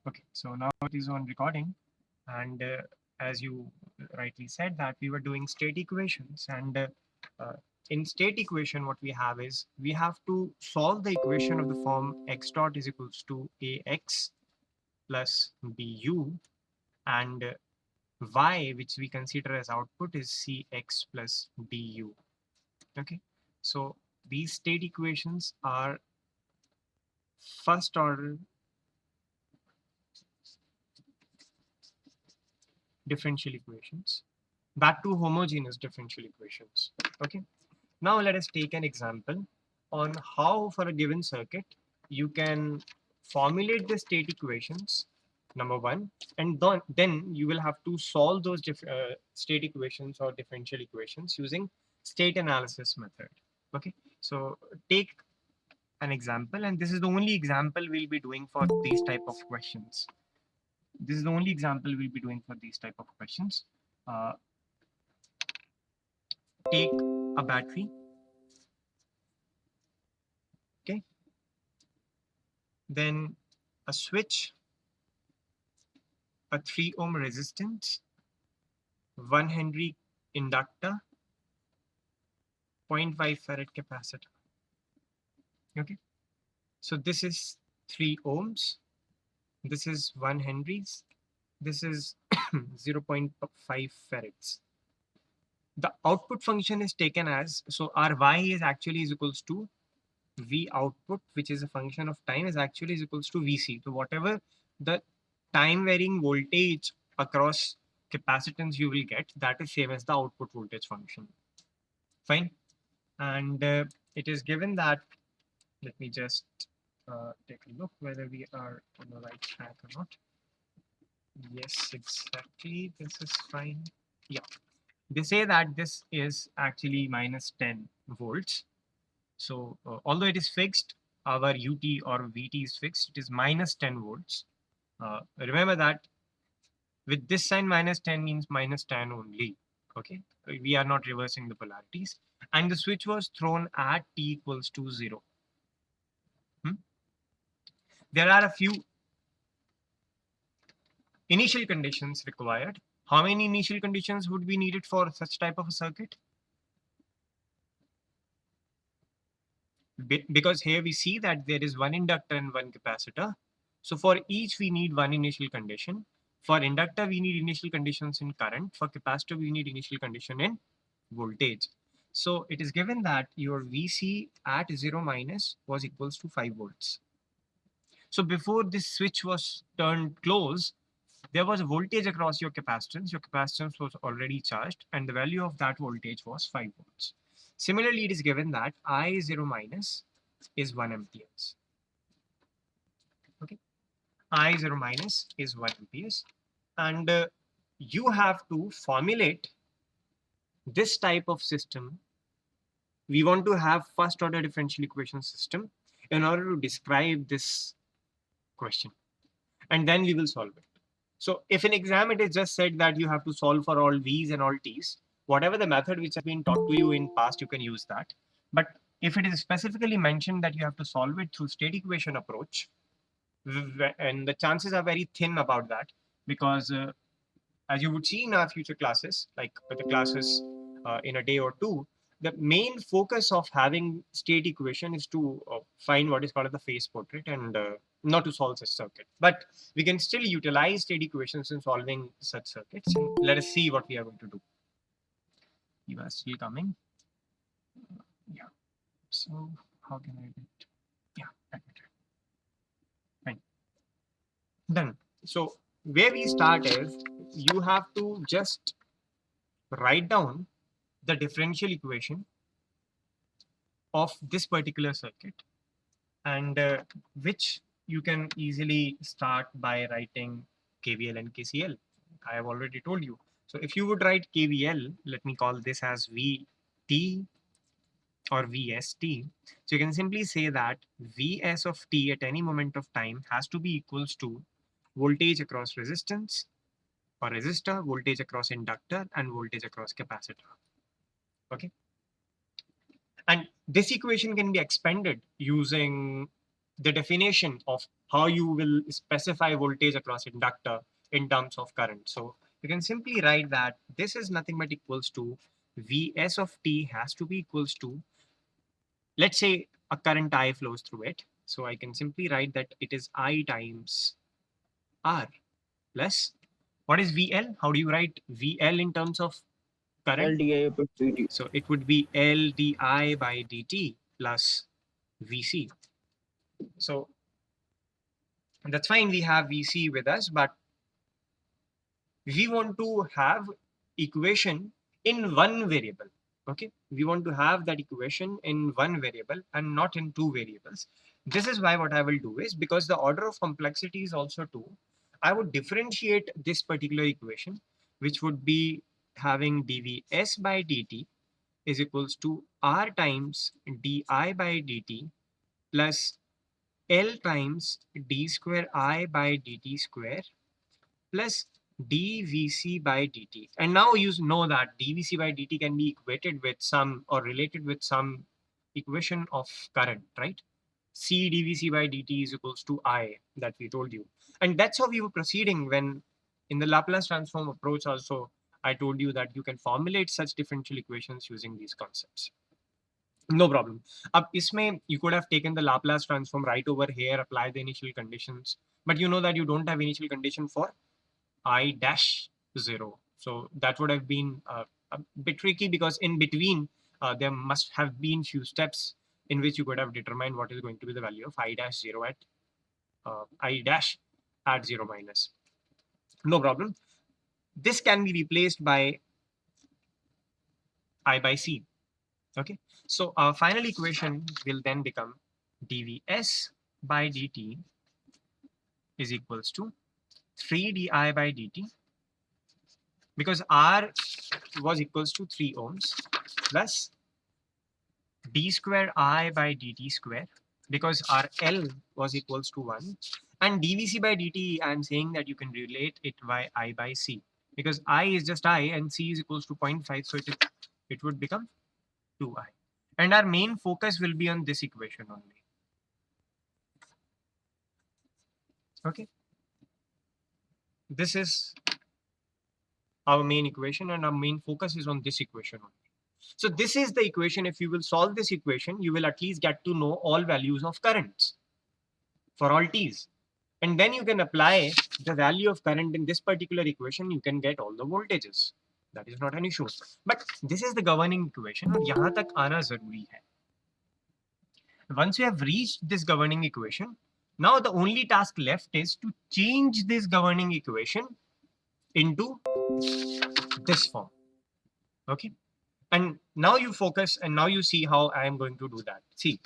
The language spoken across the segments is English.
Okay, so now it is on recording, and as you rightly said that we were doing state equations, and uh, in state equation what we have is we have to solve the equation of the form x dot is equals to ax plus bu, and y, which we consider as output, is cx plus du. Okay, so these state equations are first order differential equations, back to homogeneous differential equations. Okay, now let us take an example on how for a given circuit you can formulate the state equations, number one, and then you will have to solve those state equations or differential equations using state analysis method. Okay, so take an example, and this is the only example we'll be doing for these type of questions. This is the only example we'll be doing for these type of questions. uh, Take a battery. Okay, then a switch, a 3 ohm resistance, 1 Henry inductor, 0.5 farad capacitor. Okay, so this is 3 ohms, this is 1 Henry's, this is 0.5 farads. The output function is taken as, so our y is actually is equals to v output, which is a function of time, is actually is equals to vc. So whatever the time varying voltage across capacitance you will get, that is same as the output voltage function. Fine. And it is given that, let me just take a look whether we are on the right track or not. Yes, exactly, this is fine. Yeah, they say that this is actually minus 10 volts. So although it is fixed, our ut or vt is fixed, it is minus 10 volts. Remember that with this sign, minus 10 means minus 10 only. Okay, we are not reversing the polarities, and the switch was thrown at t equals to 0. There are a few initial conditions required. How many initial conditions would be needed for such type of a circuit? Because here we see that there is one inductor and one capacitor. So for each we need one initial condition. For inductor we need initial conditions in current. For capacitor we need initial condition in voltage. So it is given that your VC at 0 minus was equals to 5 volts. So before this switch was turned close, there was a voltage across your capacitance. Your capacitance was already charged, and the value of that voltage was 5 volts. Similarly, it is given that I0 minus is 1 amperes. Okay, I0 minus is 1 amperes, and you have to formulate this type of system. We want to have first order differential equation system in order to describe this question, and then we will solve it. So if in exam it is just said that you have to solve for all V's and all T's, whatever the method which has been taught to you in past, you can use that. But if it is specifically mentioned that you have to solve it through state equation approach, and the chances are very thin about that, because as you would see in our future classes, like the classes in a day or two, the main focus of having state equation is to find what is called the phase portrait, and not to solve such circuit. But we can still utilize state equations in solving such circuits. And let us see what we are going to do. You are still coming. Yeah. So how can I do it? Yeah. Let me try. Fine. Done. So where we start is you have to just write down the differential equation of this particular circuit, and which you can easily start by writing KVL and KCL. I have already told you. So if you would write KVL, let me call this as VT or VST. So you can simply say that Vs of t at any moment of time has to be equals to voltage across resistance or resistor, voltage across inductor, and voltage across capacitor. Okay. And this equation can be expanded using the definition of how you will specify voltage across inductor in terms of current. So you can simply write that this is nothing but equals to Vs of t has to be equals to, let's say a current I flows through it. So I can simply write that it is I times R plus, what is VL? How do you write VL in terms of current? LDI per dt. So it would be L di by dt plus Vc. So that's fine, we have Vc with us, but we want to have equation in one variable. Okay, we want to have that equation in one variable and not in two variables. This is why what I will do is, because the order of complexity is also 2, I would differentiate this particular equation, which would be having dvs by dt is equals to r times di by dt plus L times d square I by dt square plus dvc by dt. And now you know that dvc by dt can be equated with some or related with some equation of current, right? C dvc by dt is equals to I, that we told you. And that's how we were proceeding when in the Laplace transform approach also, I told you that you can formulate such differential equations using these concepts. No problem. अब इसमें you could have taken the Laplace transform right over here, apply the initial conditions, but you know that you don't have initial condition for I dash 0. So that would have been a bit tricky, because in between there must have been few steps in which you could have determined what is going to be the value of I dash 0 at I dash at 0 minus. No problem. This can be replaced by I by C. Okay. So our final equation will then become dvs by dt is equals to 3 di by dt, because R was equals to 3 ohms, plus d square I by dt square, because RL was equals to 1, and dvc by dt, I'm saying that you can relate it by I by C, because I is just I and C is equals to 0.5, so it would become 2I. And our main focus will be on this equation only. Okay. This is our main equation, and our main focus is on this equation only. So this is the equation. If you will solve this equation, you will at least get to know all values of currents for all t's. And then you can apply the value of current in this particular equation. You can get all the voltages. That is not an issue. But this is the governing equation. और यहाँ तक आना जरूरी है. Once you have reached this governing equation, now the only task left is to change this governing equation into this form. Okay. And now you focus, and now you see how I am going to do that. See,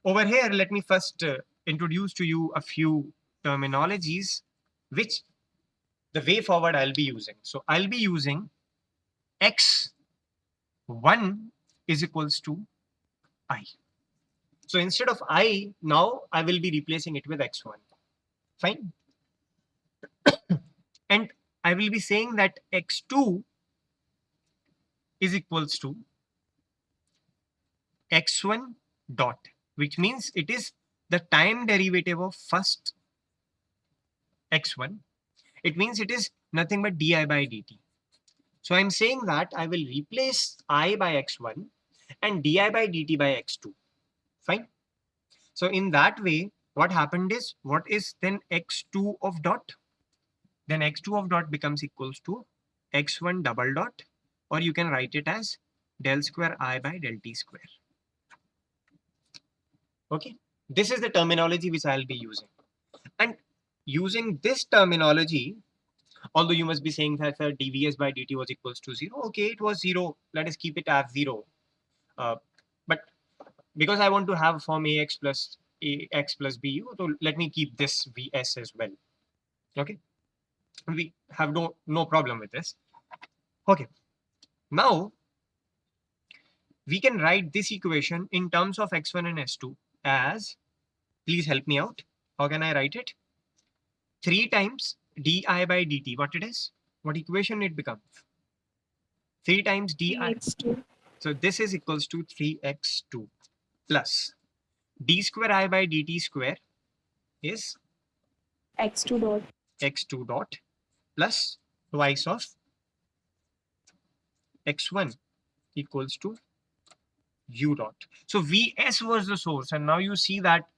over here, let me first introduce to you a few terminologies which the way forward I'll be using. So I'll be using x1 is equals to I. So instead of I, now I will be replacing it with x1. Fine. And I will be saying that x2 is equals to x1 dot, which means it is the time derivative of first x1. It means it is nothing but di by dt. So I'm saying that I will replace I by x1 and di by dt by x2. Fine. So in that way, what happened is, what is then x2 of dot? Then x2 of dot becomes equals to x1 double dot, or you can write it as del square I by del t square. Okay. This is the terminology which I'll be using. And using this terminology, although you must be saying that dvs by dt was equals to 0. Okay, it was 0. Let us keep it as 0. But because I want to have form ax plus bu, so let me keep this vs as well. Okay. We have no problem with this. Okay. Now, we can write this equation in terms of x1 and s2 as, please help me out. How can I write it? 3 times di by dt. What it is? What equation it becomes? 3 times di. 3x2. So this is equals to 3x2 plus. d square I by dt square is x2 dot. x2 dot plus twice of x1 equals to u dot. So Vs was the source, and now you see that.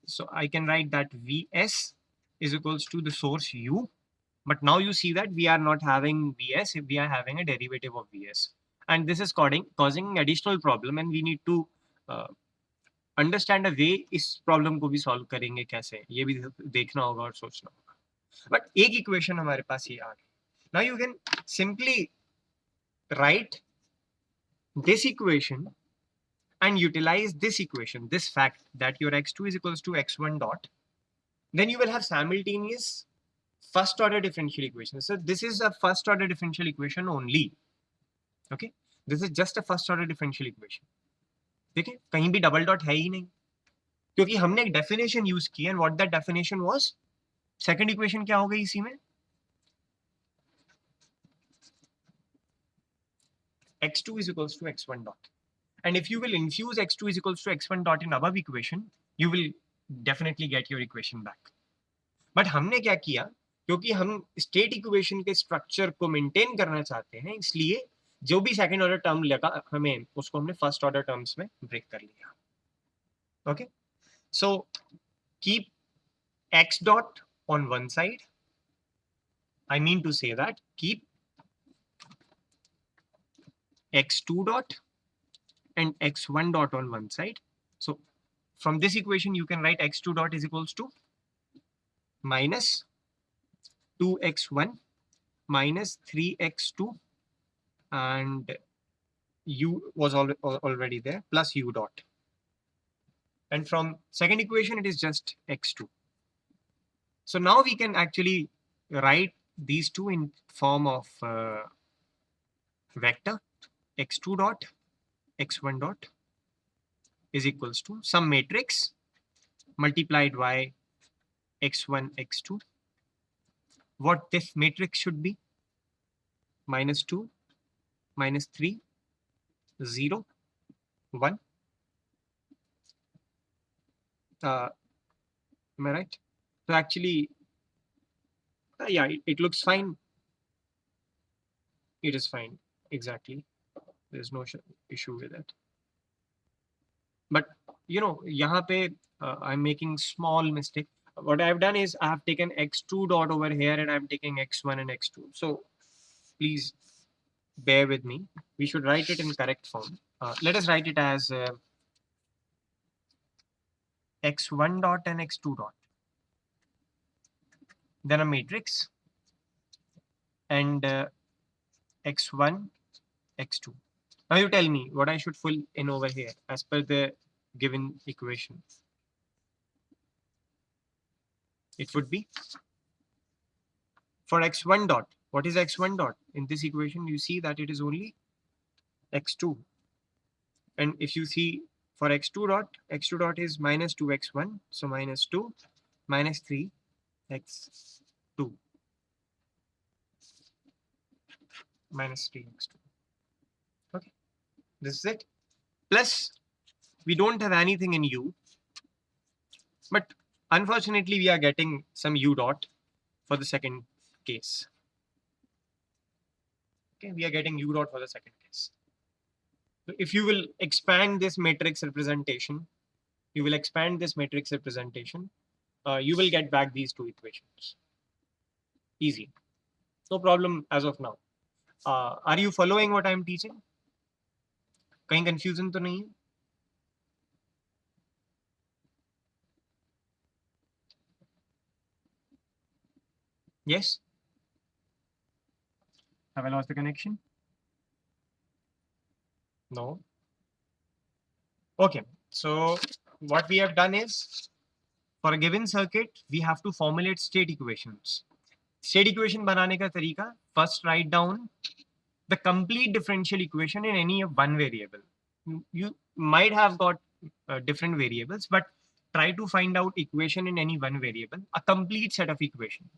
So I can write that Vs is equals to the source u. But now you see that we are not having Vs, we are having a derivative of Vs. And this is causing additional problem, and we need to understand a way इस problem को भी solve करेंगे कैसे, ये भी देखना होगा और सोचना होगा. बट एक इक्वेशन हमारे पास ये आ गई. Now you can simply write this equation and utilize this equation, this fact that your x2 is equals to x1 dot, then you will have simultaneous first order differential equation. So this is a first order differential equation only. Okay, this is just a first order differential equation. ठीक है, कहीं भी double dot है ही नहीं, क्योंकि हमने एक definition use की and what that definition was. Second equation क्या हो गई इसी में, x2 is equals to x1 dot. And if you will infuse x2 is equals to x1 dot in above equation, you will definitely get your equation back. But हमने क्या किया, क्योंकि हम स्टेट इक्वेशन के स्ट्रक्चर को maintain करना चाहते हैं, इसलिए जो भी सेकंड ऑर्डर टर्म लगा हमें, उसको हमने फर्स्ट ऑर्डर टर्म्स में ब्रेक कर लिया. Okay, so keep x dot on one side. I mean to say that keep x2 dot and x1 dot on one side. So from this equation you can write x2 dot is equals to minus 2x1 minus 3x2 and u was already there plus u dot, and from second equation it is just x2. So now we can actually write these two in form of vector x2 dot x1 dot is equals to some matrix multiplied by x1 x2. What this matrix should be, minus 2 minus 3 0 1. Am I right? So actually yeah, it looks fine. It is fine, exactly. There's no issue with it. But you know, yahan pe I'm making small mistake. What I've done is I have taken x2 dot over here and I'm taking x1 and x2. So please bear with me. We should write it in correct form. Let us write it as x1 dot and x2 dot, then a matrix, and x1 x2. Now you tell me what I should fill in over here as per the given equation. It would be for x1 dot. What is x1 dot? In this equation, you see that it is only x2. And if you see for x2 dot is minus 2x1. So minus 2 minus 3x2 minus 3x2. Okay, this is it. Plus, we don't have anything in u, but unfortunately we are getting some u dot for the second case. Okay, we are getting u dot for the second case. So if you will expand this matrix representation, you will get back these two equations. Easy, no problem as of now. Are you following what I am teaching? कहीं confusion तो नहीं है? Yes? Have I lost the connection? No. Okay, so what we have done is, for a given circuit, we have to formulate state equations. State equation बनाने का तरीका, first write down the complete differential equation in any of one variable. You might have got different variables, but try to find out equation in any one variable, a complete set of equation.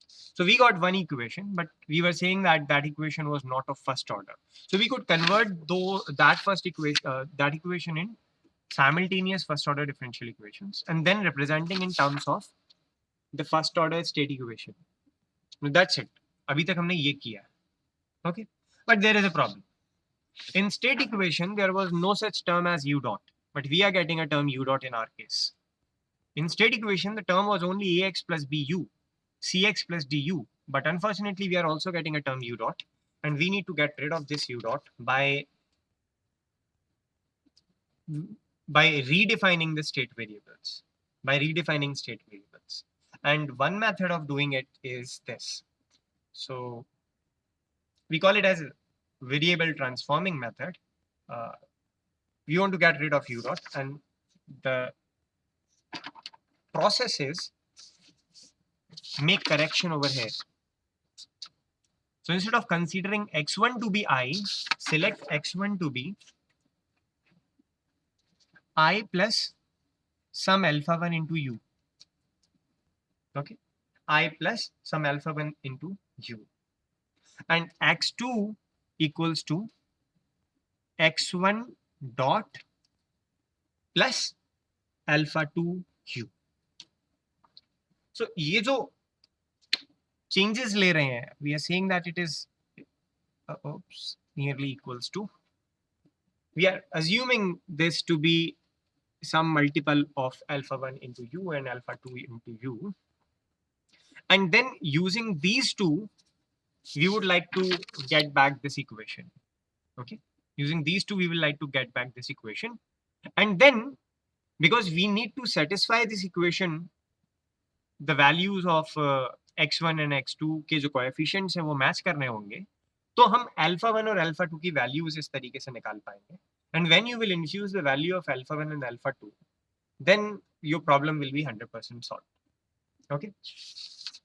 So we got one equation, but we were saying that that equation was not of first order. So we could convert that equation in simultaneous first order differential equations and then representing in terms of the first order state equation. That's it. अभी तक हमने ये किया. Okay, but there is a problem. In state equation, there was no such term as u dot, but we are getting a term u dot in our case. In state equation, the term was only ax plus bu, cx plus du, but unfortunately, we are also getting a term u dot, and we need to get rid of this u dot by redefining the state variables, And one method of doing it is this. So we call it as a variable transforming method. We want to get rid of u dot, and the process is make correction over here. So instead of considering x1 to be I, select x1 to be I plus some alpha 1 into u. Okay, I plus some alpha 1 into u. And x2 equals to x1 dot plus alpha 2 u. So ये जो changes ले रहे हैं, we are saying that it is nearly equals to, we are assuming this to be some multiple of alpha 1 into u and alpha 2 into u. And then using these two, we would like to get back this equation. Okay, using these two, we will like to get back this equation. And then, because we need to satisfy this equation, the values of x1 and x2 के जो coefficients हैं वो match करने होंगे, तो हम alpha 1 और alpha 2 की values इस तरीके से निकाल पाएंगे. And when you will infuse the value of alpha 1 and alpha 2, then your problem will be 100% solved. Okay.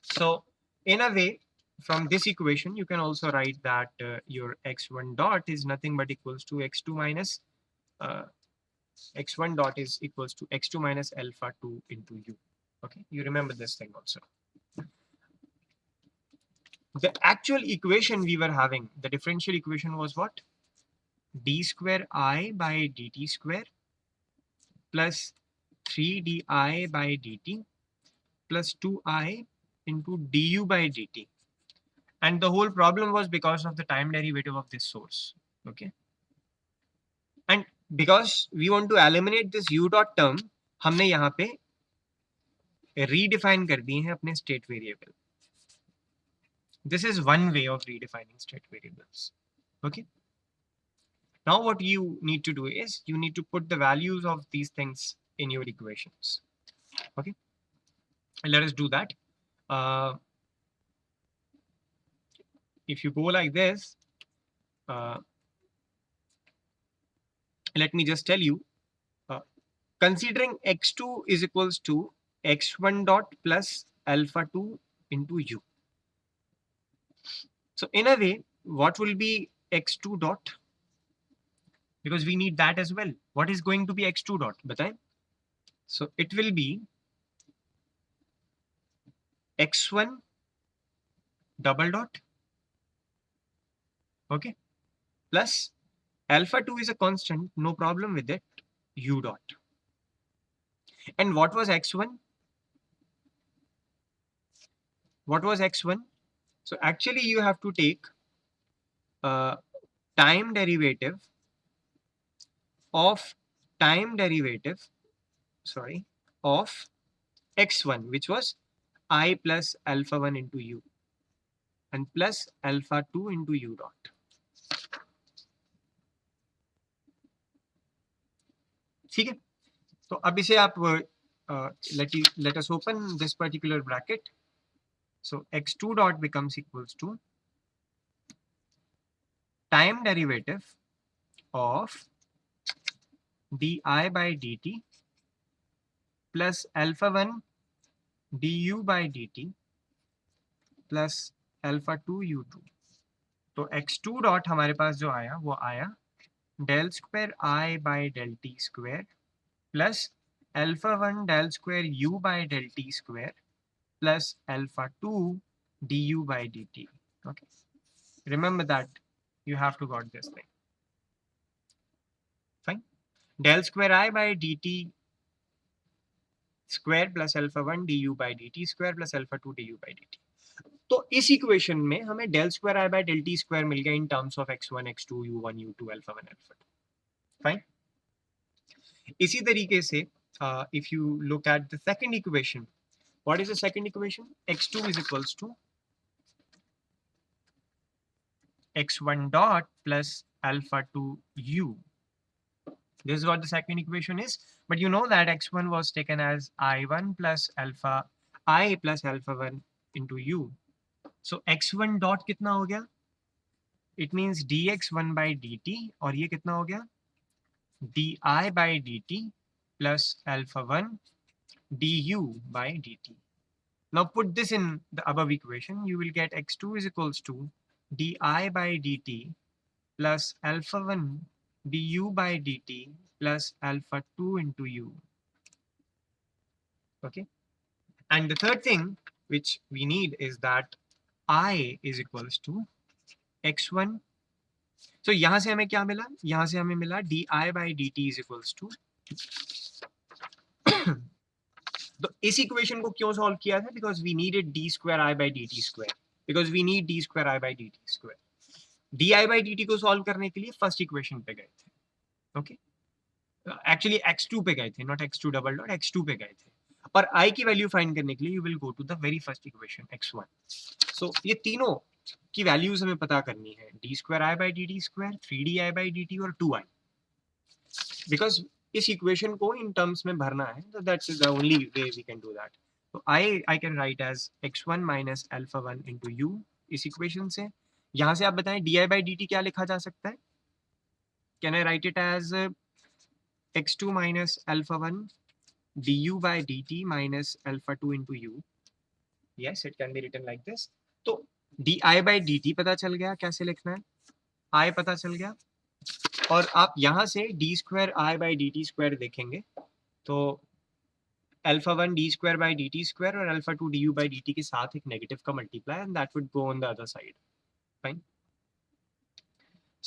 So in a way, from this equation, you can also write that your x1 dot is nothing but equals to x2 minus x1 dot is equals to x2 minus alpha 2 into u. Okay, you remember this thing also. The actual equation we were having, the differential equation was what? D square I by dt square plus 3di by dt plus 2I into du by dt. And the whole problem was because of the time derivative of this source. Okay. And because we want to eliminate this u dot term, हमने यहाँ पे redefine कर दिए हैं अपने state variable. This is one way of redefining state variables. Okay. Now what you need to do is you need to put the values of these things in your equations. Okay. And let us do that. If you go like this, let me just tell you, considering x2 is equals to x1 dot plus alpha 2 into u. So in a way, what will be x2 dot? Because we need that as well. What is going to be x2 dot? Batai? So it will be x1 double dot, okay, plus alpha 2 is a constant, no problem with it, u dot. And what was x1? What was x1? So actually you have to take time derivative of x1, which was I plus alpha 1 into u and plus alpha 2 into u dot. ठीक है, तो अब इसे आप let us open this particular bracket. So x2 dot becomes equals to time derivative of di by dt plus alpha 1 du by dt plus alpha 2 u2. तो x2 dot हमारे पास जो आया वो आया del square I by del t square plus alpha 1 del square u by del t square plus alpha 2 du by dt. Okay, remember that you have to got this thing. Fine. del square I by dt square plus alpha 1 du by dt square plus alpha 2 du by dt. तो इस equation में हमें del square I by del t square मिल गया in terms of x1 x2 u1 u2 alpha 1 alpha 2. Fine. इसी तरीके से if you look at the second equation, what is the second equation? x2 is equals to x1 dot plus alpha 2 u. This is what the second equation is, but you know that x1 was taken as I1 plus alpha I plus alpha 1 into u. So x1 dot कितना हो गया? It means dx1 by dt, और ये कितना हो गया? di by dt plus alpha 1 du by dt. Now put this in the above equation. You will get x2 is equals to di by dt plus alpha 1 du by dt plus alpha 2 into u. Okay. And the third thing which we need is that I is equals to x1. So यहाँ से हमें क्या मिला? यहाँ से हमें मिला di by dt is equals to तो इस इक्वेशन को क्यों सॉल्व किया था? Because we needed d square I by D T square, because we need d square I by D T square. D i by D t को solve करने के लिए फर्स्ट इक्वेशन पे गए थे. ओके, एक्चुअली x2 पे गए थे, not x2 double dot, x2 पे गए थे. और i की वैल्यू फाइंड करने के लिए you will go to the very first equation x1. So ये तीनों की वैल्यूज हमें पता करनी है, d square I by D T square, 3d i by D t और 2i. बिकॉज इस इक्वेशन को इन टर्म्स में भरना है, तो that's the only way we can do that. तो I can write as x1 minus alpha 1 into u इस equation से. यहां से आप बताएं di by dt क्या लिखा जा सकता है? Can I write it as x2 minus alpha 1 du by dt minus alpha 2 into u? Yes, it can be written like this. तो di by dt पता चल गया कैसे लिखना है, I पता चल गया, और आप यहां से D square I by D T square देखेंगे तो alpha 1 D square by D T square और alpha 2 D U by D T के साथ एक नेगेटिव का multiply, and that would go on the other side. Fine.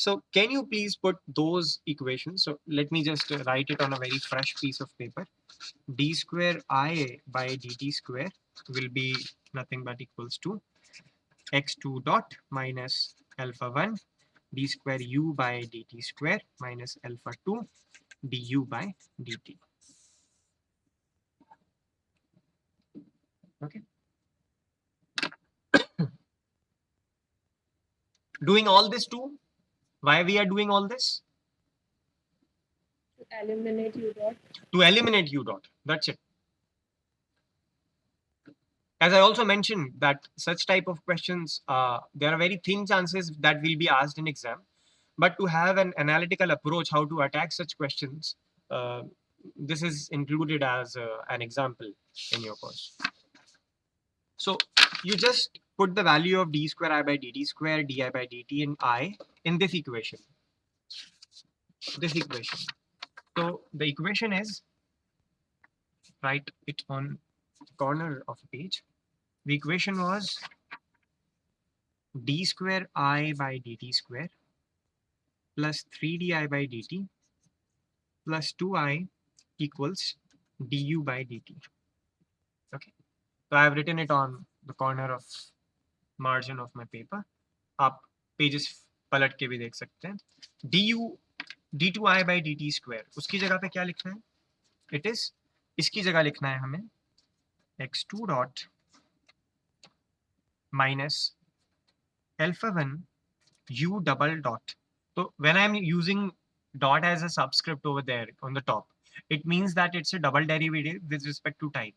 So can you please put those equations? So let me just write it on a very fresh piece of paper. D square I by dt square will be nothing but equals to x2 dot minus alpha 1 d square u by dt square minus alpha 2 du by dt. Okay. Doing all this too. Why we are doing all this? To eliminate u dot. To eliminate u dot. That's it. As I also mentioned that such type of questions, there are very thin chances that will be asked in exam. But to have an analytical approach how to attack such questions, this is included as an example in your course. So you just put the value of d square I by dt square, di by dt and I in this equation. This equation. So the equation is, write it on the corner of the page. The equation was d square I by dt square plus 3di by dt plus 2i equals du by dt. Okay. So I have written it on the corner of margin of my paper. आप pages पलट के भी देख सकते हैं. du d2i by dt square उसकी जगह पे क्या लिखना है? It is, इसकी जगह लिखना है हमें x2 dot minus alpha 1 u double dot. So when I am using dot as a subscript over there on the top, it means that it's a double derivative with respect to time.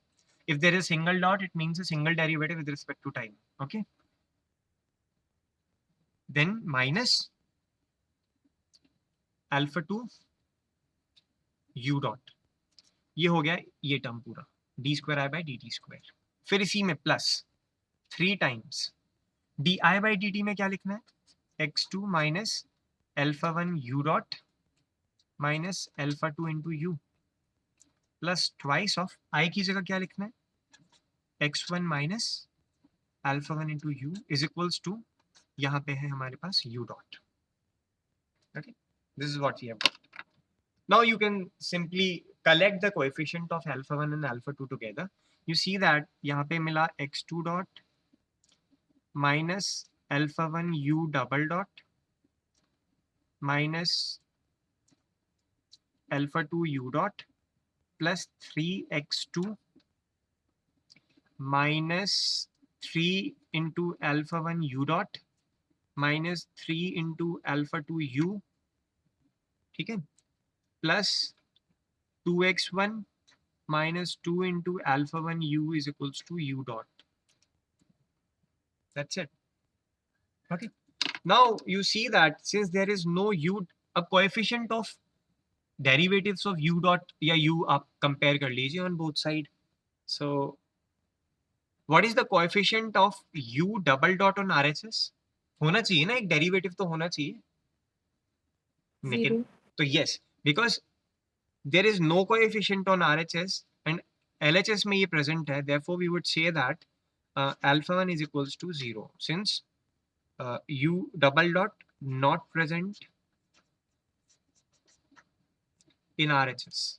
If there is single dot, it means a single derivative with respect to time. Okay. Then minus alpha 2 u dot. ये हो गया ये term पूरा d square I by dt square. फिर इसी में plus 3 times di by dt में क्या लिखना है? x2 minus alpha 1 u dot minus alpha 2 into u plus twice of I की जगह क्या लिखना है? x1 minus alpha 1 into u is equals to, यहाँ पे है हमारे पास u dot. Okay, this is what we have got. Now you can simply collect the coefficient of alpha 1 and alpha 2 together. You see that यहाँ पे मिला x2 dot minus alpha 1 u double dot minus alpha 2 u dot plus 3x2 minus 3 into alpha 1 u dot minus 3 into alpha 2 u, ठीक है, plus 2x1 minus 2 into alpha 1 u is equals to u dot. That's it. Okay. Now you see that since there is no u, a coefficient of derivatives of u dot या u आप compare कर लीजिए on both side. So what is the coefficient of u double dot on RHS? होना चाहिए ना, एक derivative तो होना चाहिए. लेकिन 0. तो yes, because there is no coefficient on RHS and LHS में ये present है, therefore we would say that alpha 1 is equals to 0 since u double dot not present in RHS.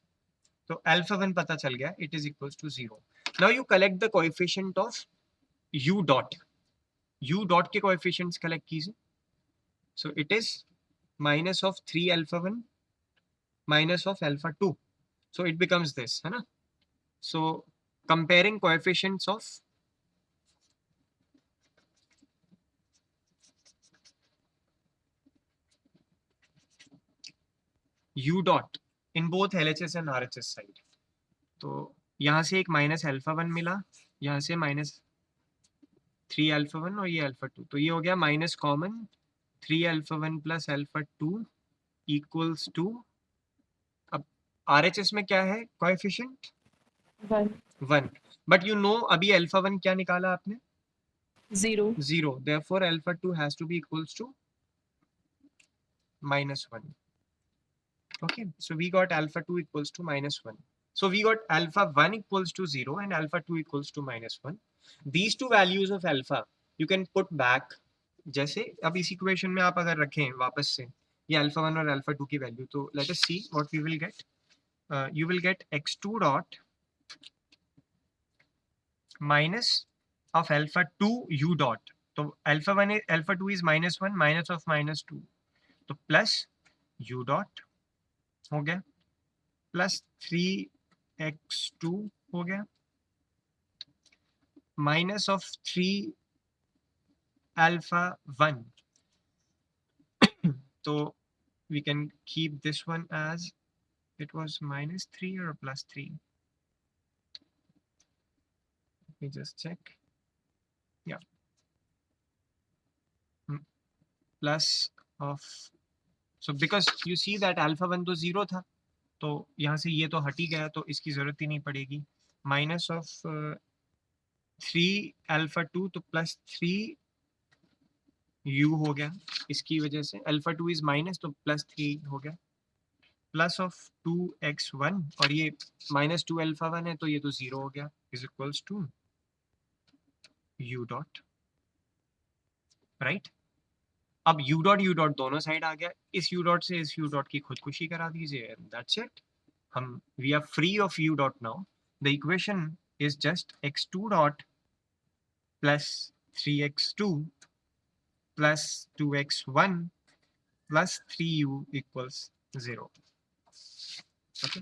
So alpha 1 पता चल गया, it is equals to 0. Now you collect the coefficient of u dot. U dot के coefficients collect कीजिए. So it is minus of 3 alpha 1 minus of alpha 2. So it becomes this, है ना? So comparing coefficients of u dot in both LHS and RHS side. तो यहाँ से एक minus alpha 1 मिला, यहाँ से माइनस 3 अल्फा 1 और ये अल्फा 2, तो ये हो गया minus common 3 alpha 1 plus alpha 2 equals to, अब RHS में क्या है कोएफिशिएंट 1. 1, बट यू नो अभी अल्फा 1 क्या निकाला आपने 0. 0, therefore alpha 2 has to be equals to minus 1. Okay, so we got alpha 2 equals to minus 1. So we got alpha 1 equals to 0 and alpha 2 equals to minus 1. These two values of alpha you can put back. जैसे अब इस equation में आप अगर रखें वापस से ये alpha 1 और alpha 2 की वैल्यू, तो let us see what we will get. You will get x2 dot minus of alpha 2 u dot. तो alpha 1 alpha 2 is minus 1 minus of minus 2, तो plus u dot हो गया प्लस 3x2 हो गया minus of 3 alpha 1, तो we can keep this one as it was minus 3 or plus 3. Let me just check. Yeah, plus of, so because you see that alpha 1 तो 0 था, तो यहाँ से ये तो हट ही गया, तो इसकी जरूरत ही नहीं पड़ेगी. माइनस ऑफ 3 अल्फा 2 तो प्लस 3 u हो गया, इसकी वजह से अल्फा 2 इज माइनस तो प्लस 3 हो गया, प्लस ऑफ 2x1 और ये माइनस 2 अल्फा 1 है तो ये तो 0 हो गया, is equals to u dot, right. अब u डॉट दोनों साइड आ गया, इस u डॉट से इस u डॉट की खुदकुशी करा दीजिए, दैट्स इट. हम we are free of u dot now. The equation is just x2 dot plus 3x2 plus 2x1 plus 3u equals 0. Okay.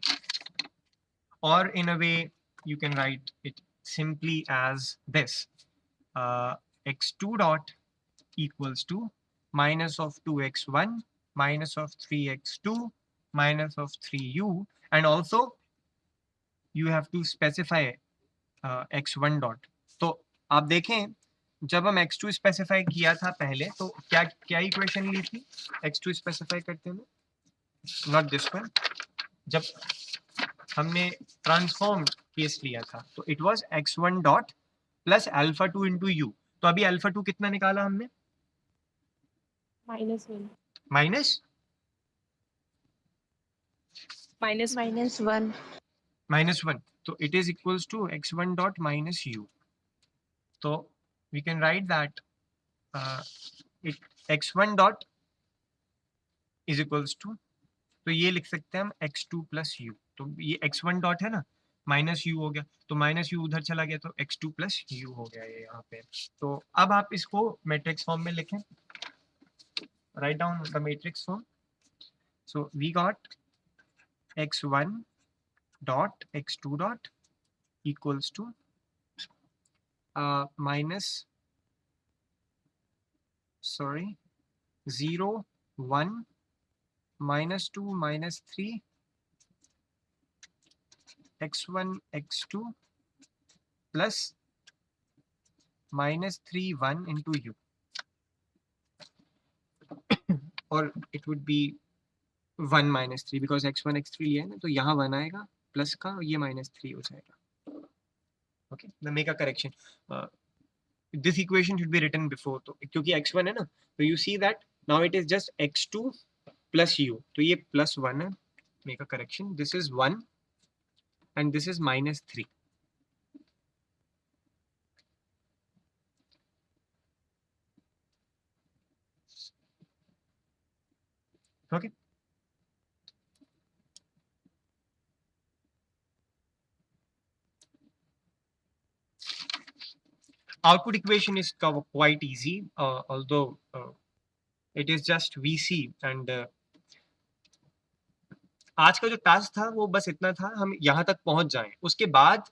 Or in a way, you can write it simply as this. X2 dot equals to minus of 2x1 minus of 3x2 minus of 3u, and also you have to specify x1 dot. तो आप देखें जब हम x2 specify किया था पहले, तो क्या क्या इक्वेशन ली थी x2 स्पेसिफाई करते हुए, नॉट दिस वन. जब हमने ट्रांसफॉर्म केस लिया था तो it was x1 dot plus alpha 2 into u. तो अभी अल्फा 2 कितना निकाला हमने -1. माइनस -1. -1, तो it is equals to x1 dot minus u. तो we can write that it x1 dot is equals to तो ये लिख सकते हैं हम x2 प्लस यू, तो ये x1 डॉट है ना, माइनस यू हो गया, तो माइनस यू उधर चला गया, तो x2 प्लस यू हो गया ये यहाँ पे। तो अब आप इसको मैट्रिक्स फॉर्म में लिखें, write down the matrix form. So we got x1 dot x2 dot equals to minus, sorry, 0 1 minus 2 minus 3 x1 x2 plus minus 3 1 into u, or it would be 1 minus 3 because x1 x3 लिया है ना, तो यहाँ 1 आएगा plus का, ये minus 3 हो जाएगा। Okay, now make a correction. This equation should be written before, तो क्योंकि x1 है ना, तो you see that now it is just x2 plus u, तो ये plus 1 है, make a correction, this is 1 and this is minus 3. Okay, output equation is quite easy, although it is just VC, and आज का जो task था वो बस इतना था, हम यहाँ तक पहुंच जाएं, उसके बाद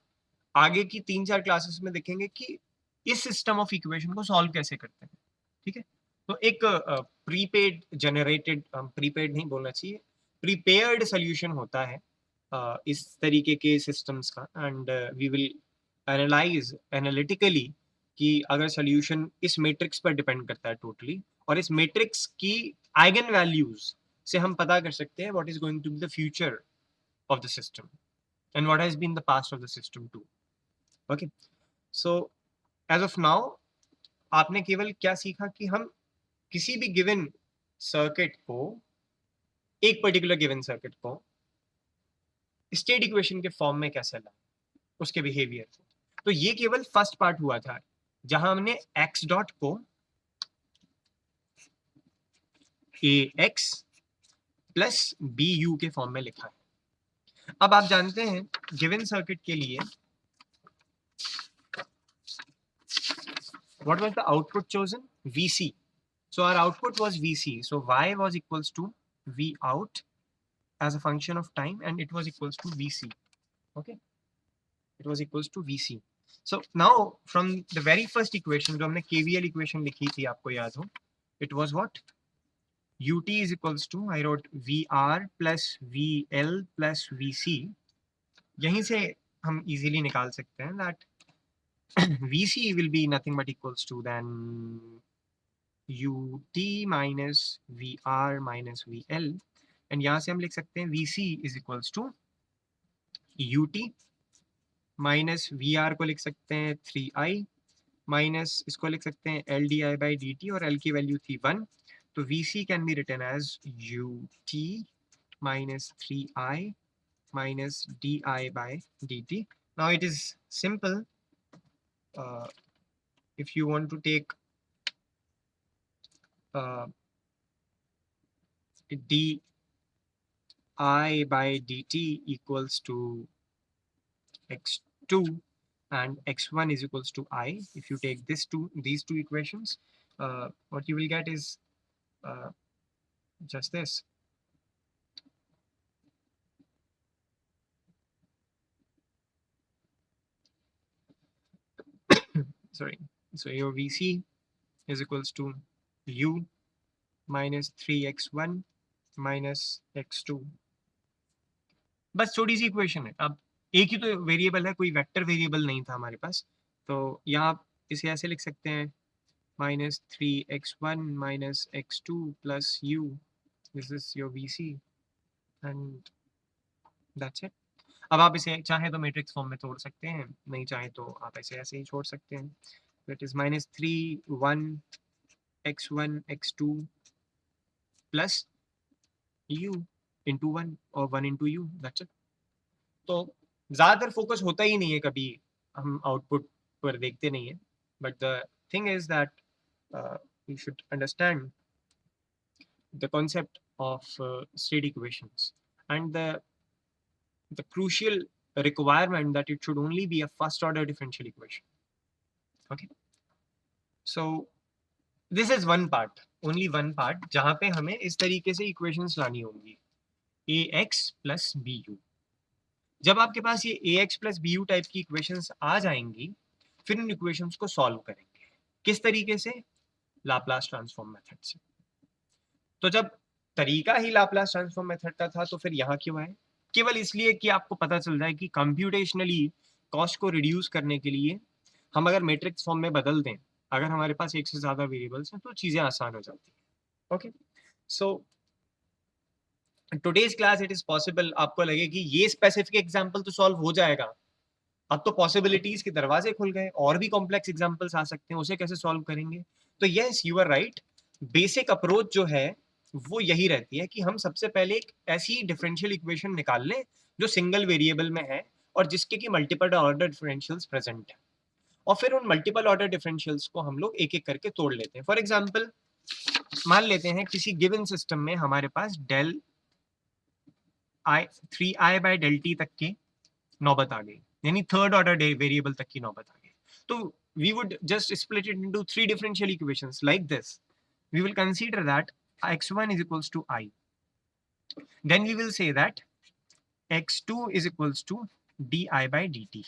आगे की 3-4 क्लासेस में देखेंगे कि इस सिस्टम ऑफ इक्वेशन को सॉल्व कैसे करते हैं। ठीक है, तो एक प्रीपेड जनरेटेड, प्रीपेड नहीं बोलना चाहिए, प्रीपेयर्ड सोल्यूशन होता है इस तरीके के सिस्टम्स का, and we will analyse analytically कि अगर सोल्यूशन इस मैट्रिक्स पर डिपेंड करता है टोटली, और इस मैट्रिक्स की आइगन वैल्यूज से हम पता कर सकते हैं what is going to be the future of the system and what has been the past of the system too. Okay, so as of now आपने केवल क्या सीखा कि हम किसी भी गिवन सर्किट को, एक पर्टिकुलर गिवन सर्किट को स्टेट इक्वेशन के फॉर्म में कैसे लाए, उसके बिहेवियर को। तो ये केवल फर्स्ट पार्ट हुआ था जहां हमने x डॉट को ax प्लस bu के फॉर्म में लिखा है। अब आप जानते हैं गिवन सर्किट के लिए what was the output chosen? Vc. So our output was Vc, so y was equals to v out as a function of time, and it was equals to Vc. Okay, it was equals to Vc. So now from the very first equation जो हमने KVL equation लिखी थी, आपको याद हो, it was what? ut is equals to, I wrote vr plus vl plus vc. यहीं से हम easily निकाल सकते हैं that vc will be nothing but equals to then ut minus vr minus vl, and यहाँ से हम लिख सकते हैं vc is equals to ut minus vr को लिख सकते हैं 3i माइनस इसको लिख सकते हैं l d i by D t, और एल की वैल्यू थी 1, तो vc can be written as ut minus 3i minus di by dt. Now it is simple. If you want to take di by dt equals to x2 and x1 is equals to I, if you take these two equations, what you will get is just this. Sorry, so your vc is equals to u minus 3x1 minus x2. बस छोटी सी equation है। अब एक ही तो variable है, कोई vector variable नहीं था हमारे पास, तो यहाँ आप इसे ऐसे लिख सकते हैं minus 3x1 minus x2 plus u, this is your vc and that's it. अब आप इसे चाहे तो मैट्रिक्स फॉर्म में तोड़ सकते हैं, नहीं चाहे तो आप इसे ऐसे ही छोड़ सकते हैं। That is minus 3 1 x1 x2 plus u into 1 और 1 इंटू यू, दैट्स इट। तो ज़्यादातर फोकस होता ही नहीं है, कभी हम आउटपुट पर देखते नहीं है, but the thing is that you should understand the concept of state equations, and the crucial requirement that it should only be a first order differential equation. Okay, so this is one part, only one part, जहाँ पे हमें इस तरीके से equations लानी होंगी, ax plus bu. जब आपके पास ये ax plus bu टाइप की equations आ जाएंगी, फिर इन equations को solve करेंगे. किस तरीके से? लाप्लास ट्रांसफॉर्म मेथड से. तो जब तरीका ही लाप्लास ट्रांसफॉर्म मेथड का था, तो फिर यहाँ क्यों आए? केवल इसलिए कि आपको पता चल जाए कि कंप्यूटेशनली कॉस्ट को रिड्यूस करने के लिए हम अगर मैट्रिक्स फॉर्म में बदल दें, अगर हमारे पास एक से ज्यादा वेरिएबल्स हैं, तो चीजें आसान हो जाती हैं. Okay, so today's class it is possible आपको लगे कि ये स्पेसिफिक एग्जांपल तो सॉल्व हो जाएगा, अब तो पॉसिबिलिटीज के दरवाजे खुल गए, और भी कॉम्प्लेक्स एग्जांपल्स आ सकते हैं, उसे कैसे सॉल्व करेंगे? तो yes, you are right, basic approach जो है वो यही रहती है कि हम सबसे पहले एक ऐसी डिफरेंशियल इक्वेशन निकाल लें जो सिंगल वेरिएबल में है और जिसके की मल्टीपल ऑर्डर डिफरेंशियल्स प्रेजेंट है, और फिर उन मल्टीपल ऑर्डर डिफरेंशियल्स को हम लोग एक एक करके तोड़ लेते हैं. फॉर एग्जाम्पल, मान लेते हैं किसी गिवन सिस्टम में हमारे पास del I 3i by del T तक की नौबत आ गई, यानी थर्ड ऑर्डर वेरिएबल तक की नौबत आ गई. तो we would just split it into three differential equations like this. We will consider that x1 is equals to I. Then we will say that x2 is equals to di by dt,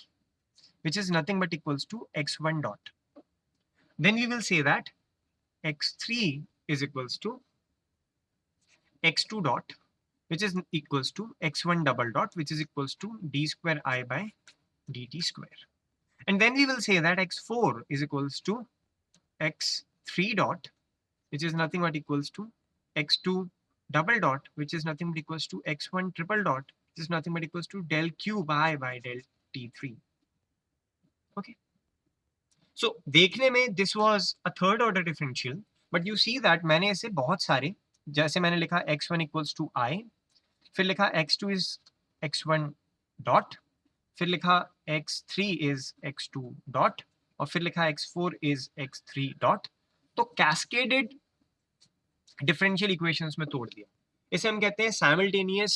which is nothing but equals to x1 dot. Then we will say that x3 is equals to x2 dot, which is equals to x1 double dot, which is equals to d square I by dt square. And then we will say that x4 is equals to x3 dot, which is nothing but equals to x2 double dot, which is nothing but equals to x1 triple dot, which is nothing but equals to del cube I by del t3. Okay, so देखने में this was a third order differential, but you see that मैंने ऐसे बहुत सारे, जैसे मैंने लिखा x1 equals to I, फिर लिखा x2 is x1 dot, फिर लिखा x3 is x2 dot, और फिर लिखा x4 is x3 dot. तो कैस्केडेड डिफरेंशियल इक्वेशंस में तोड़ दिया. इसे हम कहते हैं simultaneous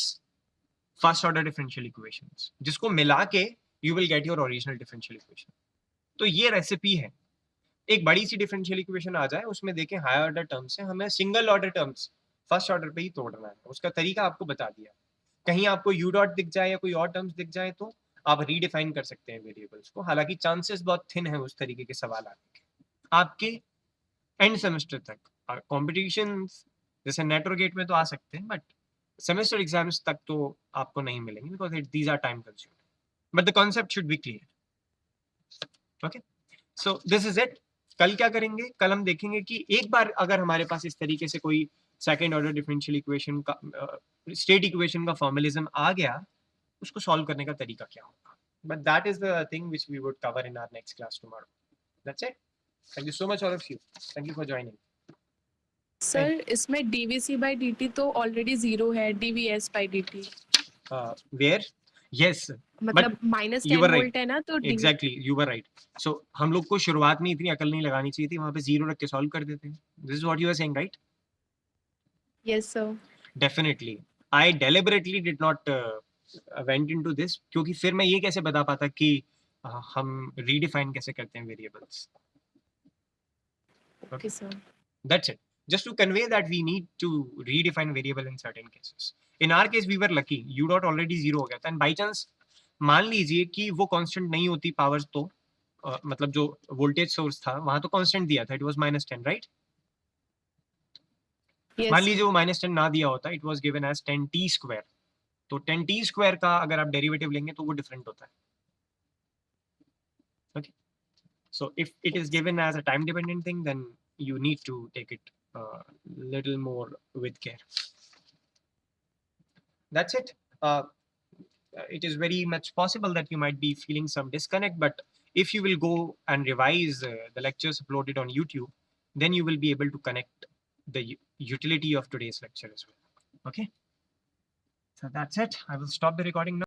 first order differential equations, जिसको मिला के you will get your original differential equation. तो ये रेसिपी है. एक बड़ी सी डिफरेंशियल इक्वेशन आ जाए, उसमें देखें हायर ऑर्डर टर्म्स से, हमें single order terms first order पे ही तोड़ना है. उसका तरीका आपको बता दिया. कहीं आपको यू डॉट दिख जाए या कोई और टर्म्स दिख जाए तो आप रीडिफाइन कर सकते हैं वेरिएबल्स को. हालांकि चांसेस बहुत थिन है उस तरीके के सवाल आने के. आपके एंड सेमेस्टर तक कॉम्पिटिशन जैसे नेट और गेट में तो आ सकते हैं, बट सेमेस्टर एग्जाम्स तक तो आपको नहीं मिलेंगे, because these are time consuming, but the concept should be clear. Okay, so this is it. कल क्या करेंगे? कल हम देखेंगे कि एक बार अगर हमारे पास इस तरीके से कोई सेकेंड ऑर्डर डिफरेंशियल इक्वेशन का स्टेट इक्वेशन का फॉर्मुलिज्म आ गया, उसको सॉल्व करने का तरीका क्या होगा. But that is the thing which we would cover in our next class tomorrow. That's it. Thank you so much all of you. Thank you for joining. Sir इसमें dvc by dt तो already 0 है, dvs by dt where? Yes, मतलब minus you 10 were right. Volt है ना, तो exactly, you were right. So हम लोग को शुरुआत में इतनी अकल नहीं लगानी चाहिए थी, वहां पे जीरो रख के सॉल्व कर देते हैं. This is what you are saying, right? Yes sir. Definitely I deliberately did not went into this, क्योंकि फिर मैं ये कैसे बता पाता कि हम रीडिफाइन कैसे करते हैं variables. Okay sir. That's it. Just to convey that we need to redefine variable in certain cases. In our case, we were lucky. U dot already 0 हो गया था. And by chance, मान लीजिए कि वो कांस्टेंट नहीं होती पावर्स, तो मतलब जो वोल्टेज सोर्स था वहां तो कांस्टेंट दिया था, इट वाज -10, राइट? मान लीजिए वो -10 ना दिया होता, it was given as 10t square. तो 10t स्क्वायर का अगर आप डेरिवेटिव लेंगे तो वो डिफरेंट होता है. Okay, so if it is given as a time dependent thing, then you need to take it little more with care. That's it. It is very much possible that you might be feeling some disconnect, but if you will go and revise the lectures uploaded on YouTube, then you will be able to connect the utility of today's lecture as well. Okay, so that's it. I will stop the recording now.